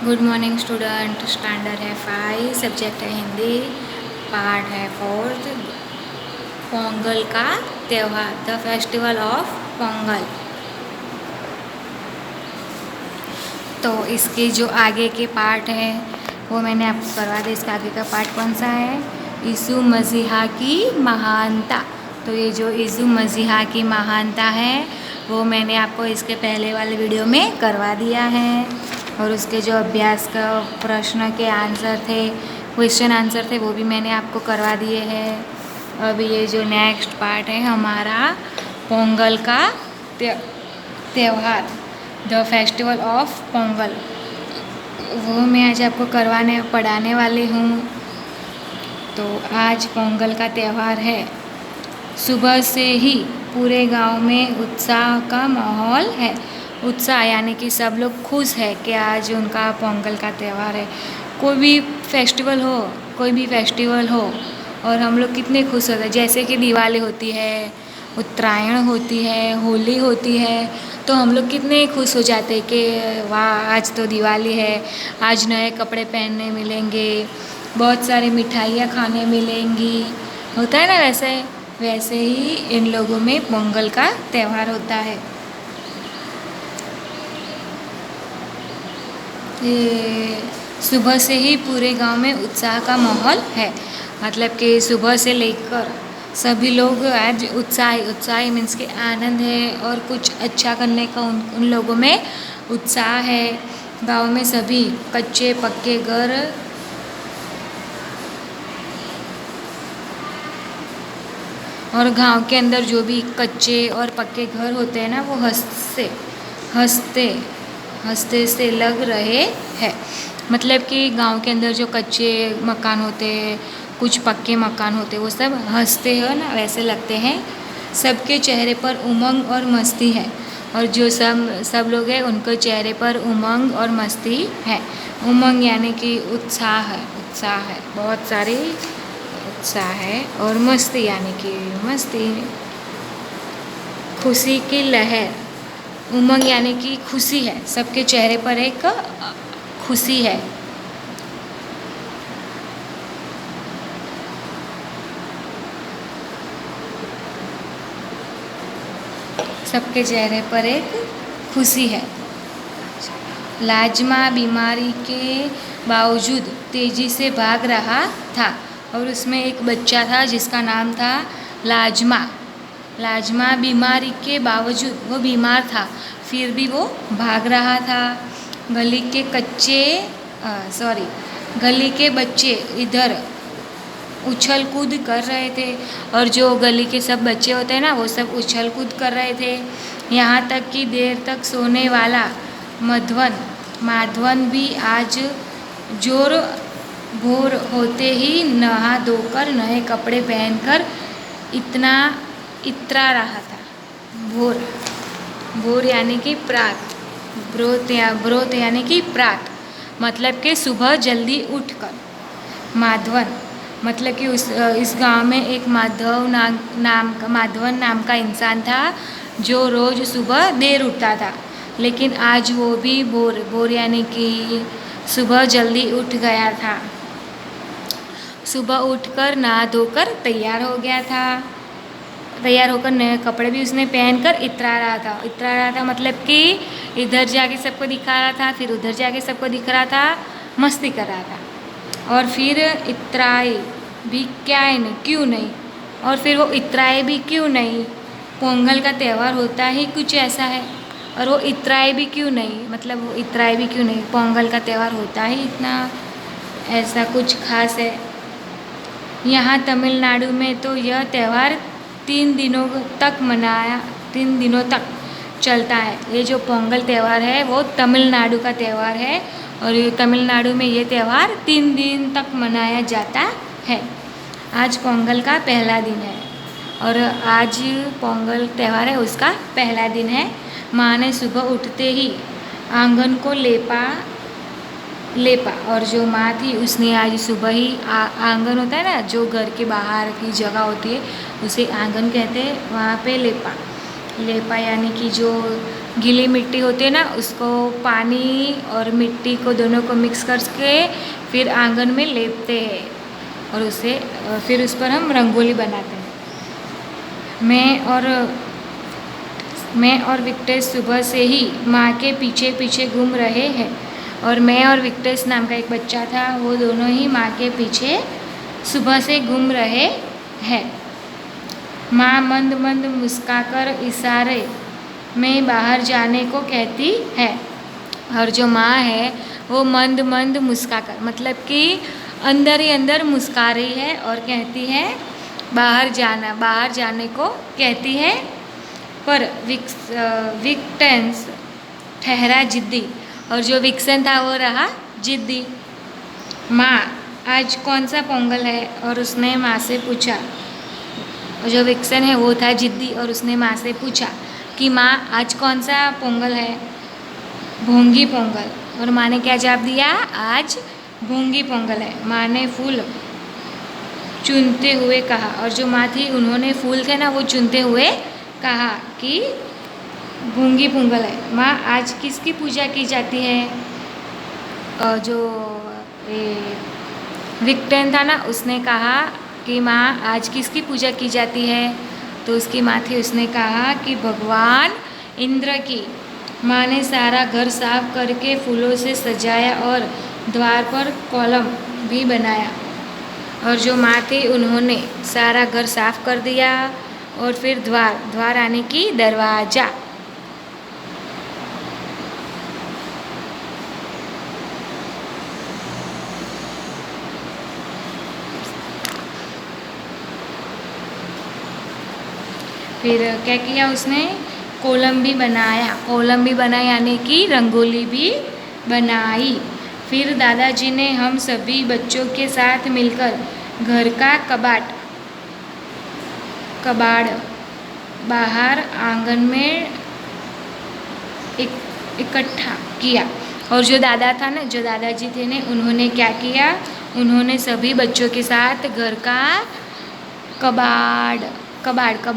Good morning student. Standard है 5, subject है Hindi, part है 4th। पोंगल का त्यौहार, द फेस्टिवल ऑफ पोंगल। तो इसके जो आगे के पार्ट हैं वो मैंने आपको करवा दिया। इसका आगे का पार्ट कौन सा है? यीशु मसीहा की महानता। तो ये जो यीशु मसीहा की महानता है वो मैंने आपको इसके पहले वाले वीडियो में करवा दिया है। और उसके जो अभ्यास का प्रश्न के आंसर थे, क्वेश्चन आंसर थे, वो भी मैंने आपको करवा दिए हैं। अब ये जो नेक्स्ट पार्ट है हमारा पोंगल का त्यौहार, द फेस्टिवल ऑफ पोंगल, वो मैं आज आपको पढ़ाने वाली हूँ। तो आज पोंगल का त्यौहार है। सुबह से ही पूरे गांव में उत्साह का माहौल है। उत्साह यानी कि सब लोग खुश है कि आज उनका पोंगल का त्यौहार है। कोई भी फेस्टिवल हो और हम लोग कितने खुश होते हैं। जैसे कि दिवाली होती है, उत्तरायण होती है, होली होती है, तो हम लोग कितने खुश हो जाते हैं कि वाह आज तो दिवाली है, आज नए कपड़े पहनने मिलेंगे, बहुत सारी मिठाइयाँ खाने मिलेंगी। होता है ना, वैसे ही इन लोगों में पोंगल का त्यौहार होता है। ये सुबह से ही पूरे गांव में उत्साह का माहौल है। मतलब कि सुबह से लेकर सभी लोग आज उत्साही मीन्स के आनंद है और कुछ अच्छा करने का उन लोगों में उत्साह है। गांव में सभी कच्चे पक्के घर और गांव के अंदर जो भी कच्चे और पक्के घर होते हैं ना, वो हंसते से लग रहे हैं। मतलब कि गांव के अंदर जो कच्चे मकान होते हैं, कुछ पक्के मकान होते हैं, वो सब हंसते हैं ना, वैसे लगते हैं। सबके चेहरे पर उमंग और मस्ती है। और जो सब लोग हैं उनके चेहरे पर उमंग और मस्ती है। उमंग यानी कि उत्साह है, बहुत सारी उत्साह है। और मस्ती यानी कि मस्ती, खुशी की लहर। उमंग यानी कि खुशी है, सबके चेहरे पर एक खुशी है। सबके चेहरे पर एक खुशी है। लाजमा बीमारी के बावजूद तेजी से भाग रहा था और उसमें एक बच्चा था जिसका नाम था लाजमा बीमारी के बावजूद वो बीमार था, फिर भी वो भाग रहा था। गली के बच्चे इधर उछल कूद कर रहे थे। और जो गली के सब बच्चे होते हैं ना, वो सब उछल कूद कर रहे थे। यहाँ तक कि देर तक सोने वाला माधवन भी आज जोर भोर होते ही नहा धोकर नए कपड़े पहनकर इतरा रहा था। भोर यानी कि प्रात, ब्रोत यानी कि प्रात, मतलब कि सुबह जल्दी उठकर। माधवन मतलब कि इस गांव में एक माधवन नाम का इंसान था जो रोज़ सुबह देर उठता था। लेकिन आज वो भी भोर यानी कि सुबह जल्दी उठ गया था। सुबह उठकर नहा धोकर तैयार हो गया था। तैयार होकर नए कपड़े भी उसने पहनकर इतरा रहा था मतलब कि इधर जाके सबको दिखा रहा था, फिर उधर जाके सबको दिख रहा था, मस्ती कर रहा था। और फिर इतराए भी क्यों नहीं, और फिर वो इतराए भी क्यों नहीं। पोंगल का त्यौहार होता ही कुछ ऐसा है, और वो इतराए भी क्यों नहीं, मतलब वो इतराए भी क्यों नहीं। पोंगल का त्यौहार होता ही इतना ऐसा कुछ खास है। यहाँ तमिलनाडु में तो यह त्यौहार 3 दिनों तक चलता है। ये जो पोंगल त्यौहार है वो तमिलनाडु का त्यौहार है, और ये तमिलनाडु में ये त्यौहार 3 दिन तक मनाया जाता है। आज पोंगल का पहला दिन है, और आज पोंगल त्यौहार है उसका पहला दिन है। माँ ने सुबह उठते ही आंगन को लेपा, और जो माँ थी उसने आज सुबह ही आंगन होता है ना, जो घर के बाहर की जगह होती है उसे आंगन कहते हैं, वहाँ पे लेपा यानी कि जो गीली मिट्टी होती है ना, उसको पानी और मिट्टी को दोनों को मिक्स करके फिर आंगन में लेपते हैं और उसे फिर उस पर हम रंगोली बनाते हैं। मैं और विक्टेश सुबह से ही माँ के पीछे पीछे घूम रहे हैं। और मैं और विक्टेश नाम का एक बच्चा था, वो दोनों ही माँ के पीछे सुबह से घूम रहे हैं। माँ मंद मंद मुस्काकर इशारे में बाहर जाने को कहती है। और जो माँ है वो मंद मंद मुस्काकर, मतलब कि अंदर ही अंदर मुस्का रही है और कहती है बाहर जाने को कहती है। पर विक्टेंस ठहरा जिद्दी, और जो विक्सन था वो रहा जिद्दी। माँ आज कौन सा पोंगल है? और उसने माँ से पूछा। जो विक्सन है वो था जिद्दी और उसने माँ से पूछा कि माँ आज कौन सा पोंगल है? भोंगी पोंगल। और माँ ने क्या जवाब दिया? आज भोंगी पोंगल है। माँ ने फूल चुनते हुए कहा, और जो माँ थी उन्होंने फूल थे ना वो चुनते हुए कहा कि भोंगी पोंगल है। माँ आज किसकी पूजा की जाती है? जो विक्टेन था ना उसने कहा कि माँ आज किसकी पूजा की जाती है? तो उसकी माँ थी, उसने कहा कि भगवान इंद्र की। माँ ने सारा घर साफ करके फूलों से सजाया और द्वार पर कॉलम भी बनाया। और जो माँ थी उन्होंने सारा घर साफ कर दिया और फिर द्वार आने की दरवाजा। फिर क्या किया उसने? कोलम भी बनाया यानी कि रंगोली भी बनाई। फिर दादाजी ने हम सभी बच्चों के साथ मिलकर घर का कबाड़ बाहर आंगन में इकट्ठा किया। और जो दादाजी थे ने उन्होंने क्या किया? उन्होंने सभी बच्चों के साथ घर का कबाड़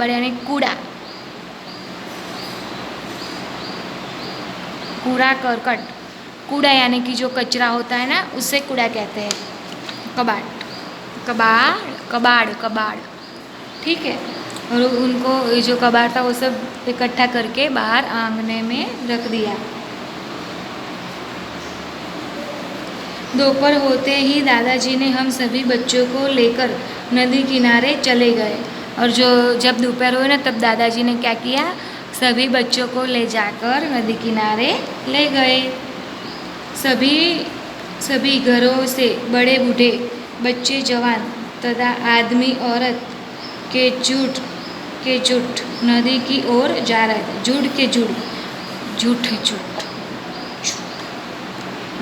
यानी कूड़ा करकट, कूड़ा यानी कि जो कचरा होता है ना उससे कूड़ा कहते हैं। कबाड़, ठीक है। और उनको जो कबाड़ था वो सब इकट्ठा करके बाहर आंगने में रख दिया। दोपहर होते ही दादाजी ने हम सभी बच्चों को लेकर नदी किनारे चले गए। और जब दोपहर हुए ना तब दादाजी ने क्या किया? सभी बच्चों को ले जाकर नदी किनारे ले गए। सभी घरों से बड़े बूढ़े, बच्चे जवान तथा आदमी औरत के जुट नदी की ओर जा रहे थे। झूठ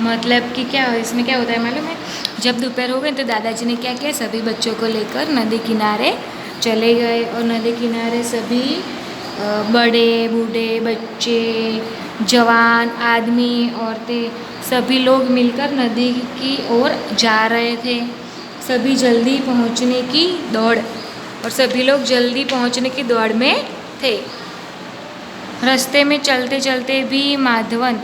मतलब कि क्या, इसमें क्या होता है मालूम है? जब दोपहर हो गए तो दादाजी ने क्या किया? सभी बच्चों को लेकर नदी किनारे चले गए। और नदी किनारे सभी बड़े बूढ़े, बच्चे, जवान, आदमी, औरतें, सभी लोग मिलकर नदी की ओर जा रहे थे। सभी जल्दी पहुंचने की दौड़ में थे। रास्ते में चलते चलते भी माधवन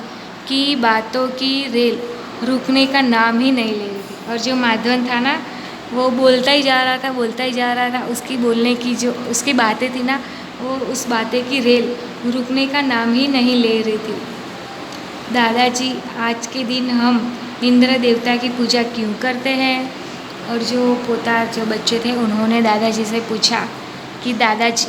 की बातों की रेल रुकने का नाम ही नहीं ले रही थी। और जो माधवन था ना वो बोलता ही जा रहा था। उसकी बोलने की जो उसकी बातें थी ना वो उस बातें की रेल रुकने का नाम ही नहीं ले रही थी। दादाजी आज के दिन हम इंद्र देवता की पूजा क्यों करते हैं? और जो बच्चे थे उन्होंने दादाजी से पूछा कि दादाजी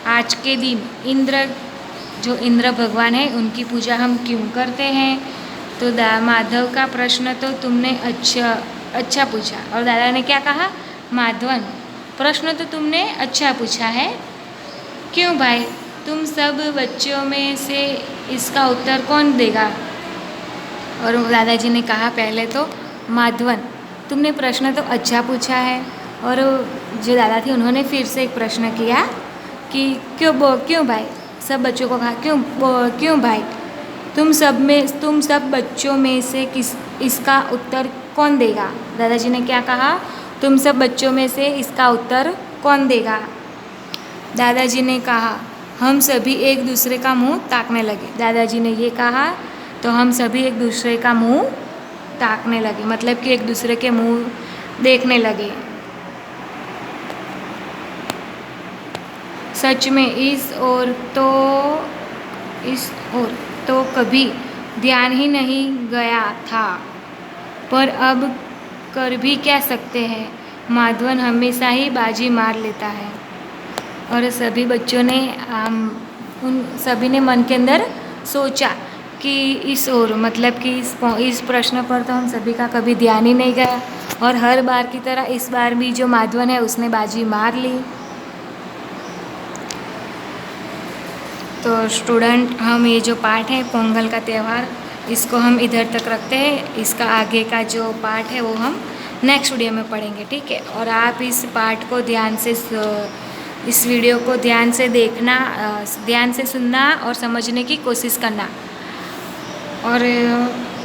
आज के दिन इंद्र भगवान है उनकी पूजा हम क्यों करते हैं? तो माधव का प्रश्न तो तुमने अच्छा पूछा। और दादा ने क्या कहा? माधवन, प्रश्न तो तुमने अच्छा पूछा है। क्यों भाई? तुम सब बच्चों में से इसका उत्तर कौन देगा? और दादाजी ने कहा पहले तो माधवन तुमने प्रश्न तो अच्छा पूछा है। और जो दादा थे उन्होंने फिर से एक प्रश्न किया कि क्यों भाई? सब बच्चों को कहा क्यों भाई? तुम सब बच्चों में से इसका उत्तर कौन देगा? दादाजी ने क्या कहा? तुम सब बच्चों में से इसका उत्तर कौन देगा? दादाजी ने कहा हम सभी एक दूसरे का मुंह ताकने लगे। दादाजी ने ये कहा तो हम सभी एक दूसरे का मुंह ताकने लगे, मतलब कि एक दूसरे के मुंह देखने लगे। सच में इस ओर तो कभी ध्यान ही नहीं गया था, पर अब कर भी क्या सकते हैं, माधवन हमेशा ही बाजी मार लेता है। और सभी बच्चों ने उन सभी ने मन के अंदर सोचा कि इस ओर, मतलब कि इस प्रश्न पर तो हम सभी का कभी ध्यान ही नहीं गया, और हर बार की तरह इस बार भी जो माधवन है उसने बाजी मार ली। तो स्टूडेंट, हम ये जो पाठ है पोंगल का त्यौहार, इसको हम इधर तक रखते हैं। इसका आगे का जो पाठ है वो हम नेक्स्ट वीडियो में पढ़ेंगे, ठीक है। और आप इस पाठ को ध्यान से, इस वीडियो को ध्यान से देखना, ध्यान से सुनना और समझने की कोशिश करना और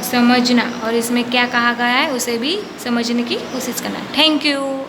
समझना, और इसमें क्या कहा गया है उसे भी समझने की कोशिश करना। Thank you.